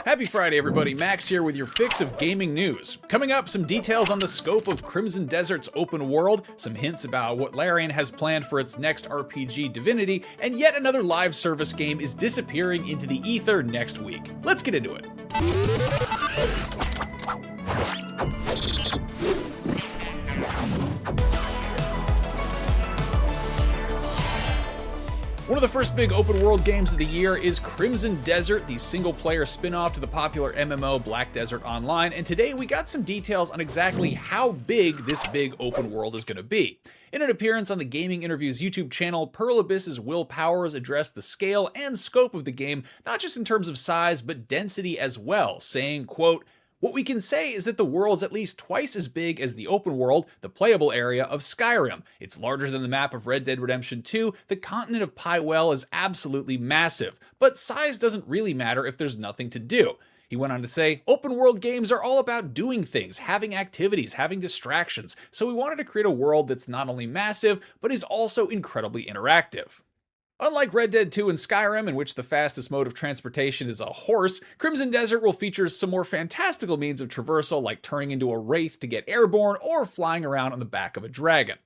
Happy Friday, everybody. Max here with your fix of gaming news. Coming up, some details on the scope of Crimson Desert's open world, some hints about what Larian has planned for its next RPG, Divinity, and yet another live service game is disappearing into the ether next week. Let's get into it. One of the first big open world games of the year is Crimson Desert, the single-player spin-off to the popular MMO Black Desert Online, and today we got some details on exactly how big this big open world is going to be. In an appearance on the Gaming Interviews YouTube channel, Pearl Abyss's Will Powers addressed the scale and scope of the game, not just in terms of size, but density as well, saying, quote, "What we can say is that the world's at least twice as big as the open world, the playable area of Skyrim. It's larger than the map of Red Dead Redemption 2, the continent of Pywell is absolutely massive, but size doesn't really matter if there's nothing to do." He went on to say, "Open world games are all about doing things, having activities, having distractions, so we wanted to create a world that's not only massive, but is also incredibly interactive." Unlike Red Dead 2 and Skyrim, in which the fastest mode of transportation is a horse, Crimson Desert will feature some more fantastical means of traversal like turning into a wraith to get airborne or flying around on the back of a dragon.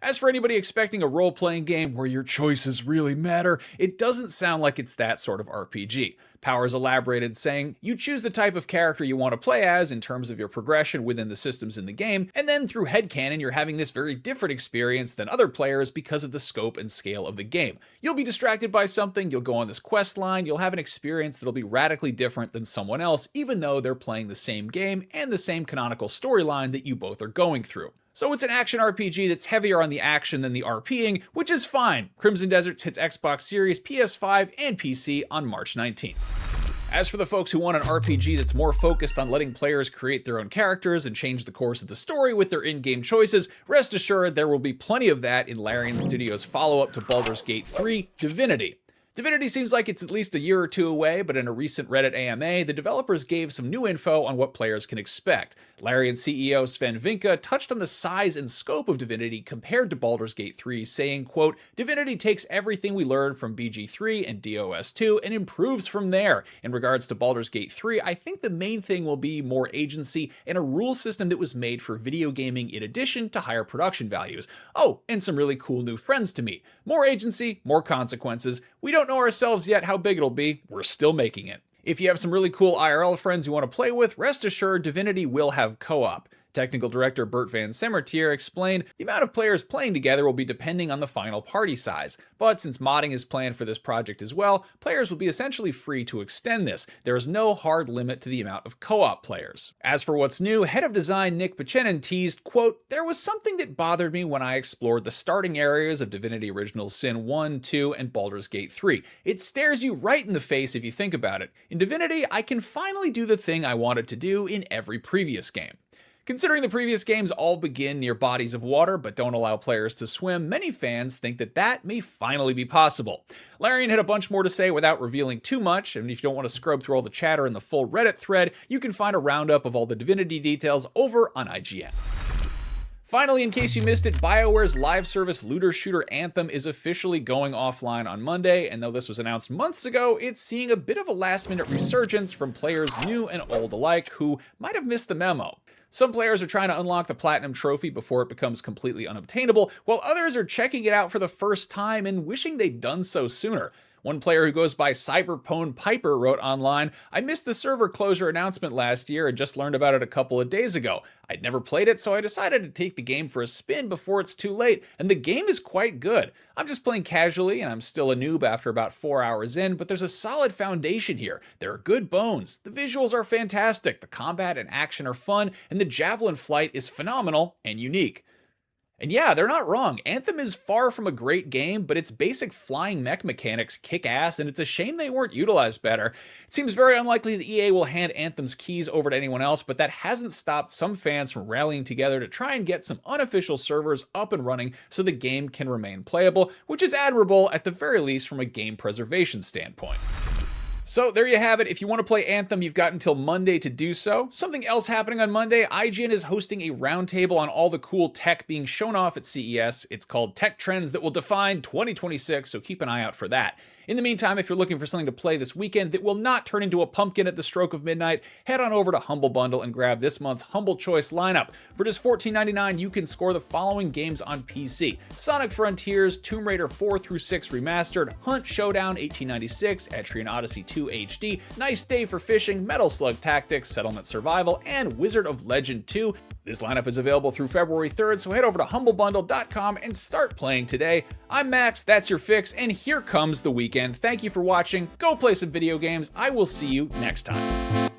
As for anybody expecting a role-playing game where your choices really matter, it doesn't sound like it's that sort of RPG. Powers elaborated, saying, "You choose the type of character you want to play as in terms of your progression within the systems in the game, and then through headcanon you're having this very different experience than other players because of the scope and scale of the game. You'll be distracted by something, you'll go on this quest line, you'll have an experience that'll be radically different than someone else, even though they're playing the same game and the same canonical storyline that you both are going through." So it's an action RPG that's heavier on the action than the RPing, which is fine. Crimson Desert hits Xbox Series, PS5, and PC on March 19th. As for the folks who want an RPG that's more focused on letting players create their own characters and change the course of the story with their in-game choices, rest assured there will be plenty of that in Larian Studios' follow-up to Baldur's Gate 3, Divinity. Divinity seems like it's at least a year or two away, but in a recent Reddit AMA, the developers gave some new info on what players can expect. Larian CEO Sven Vinka touched on the size and scope of Divinity compared to Baldur's Gate 3, saying, quote, "Divinity takes everything we learned from BG3 and DOS 2 and improves from there. In regards to Baldur's Gate 3, I think the main thing will be more agency and a rule system that was made for video gaming in addition to higher production values. Oh, and some really cool new friends to meet. More agency, more consequences. We don't know ourselves yet how big it'll be. We're still making it." If you have some really cool IRL friends you want to play with, rest assured Divinity will have co-op. Technical director Bert Van Semmertier explained, "The amount of players playing together will be depending on the final party size. But since modding is planned for this project as well, players will be essentially free to extend this. There is no hard limit to the amount of co-op players." As for what's new, head of design Nick Pachenin teased, quote, "There was something that bothered me when I explored the starting areas of Divinity Original Sin 1, 2, and Baldur's Gate 3. It stares you right in the face if you think about it. In Divinity, I can finally do the thing I wanted to do in every previous game." Considering the previous games all begin near bodies of water but don't allow players to swim, many fans think that that may finally be possible. Larian had a bunch more to say without revealing too much, and if you don't want to scrub through all the chatter in the full Reddit thread, you can find a roundup of all the Divinity details over on IGN. Finally, in case you missed it, BioWare's live service looter shooter Anthem is officially going offline on Monday, and though this was announced months ago, it's seeing a bit of a last-minute resurgence from players new and old alike who might have missed the memo. Some players are trying to unlock the Platinum Trophy before it becomes completely unobtainable, while others are checking it out for the first time and wishing they'd done so sooner. One player who goes by Cyberpone Piper wrote online, "I missed the server closure announcement last year and just learned about it a couple of days ago. I'd never played it, so I decided to take the game for a spin before it's too late, and the game is quite good. I'm just playing casually, and I'm still a noob after about 4 hours in, but there's a solid foundation here. There are good bones, the visuals are fantastic, the combat and action are fun, and the javelin flight is phenomenal and unique." And yeah, they're not wrong. Anthem is far from a great game, but its basic flying mech mechanics kick ass, and it's a shame they weren't utilized better. It seems very unlikely that EA will hand Anthem's keys over to anyone else, but that hasn't stopped some fans from rallying together to try and get some unofficial servers up and running so the game can remain playable, which is admirable at the very least from a game preservation standpoint. So there you have it. If you want to play Anthem, you've got until Monday to do so. Something else happening on Monday, IGN is hosting a roundtable on all the cool tech being shown off at CES. It's called Tech Trends That Will Define 2026, so keep an eye out for that. In the meantime, if you're looking for something to play this weekend that will not turn into a pumpkin at the stroke of midnight, head on over to Humble Bundle and grab this month's Humble Choice lineup. For just $14.99, you can score the following games on PC: Sonic Frontiers, Tomb Raider 4 through 6 Remastered, Hunt Showdown 1896, Etrian Odyssey 2 HD, Nice Day for Fishing, Metal Slug Tactics, Settlement Survival, and Wizard of Legend 2. This lineup is available through February 3rd, so head over to humblebundle.com and start playing today. I'm Max, that's your fix, and here comes the weekend. Thank you for watching. Go play some video games. I will see you next time.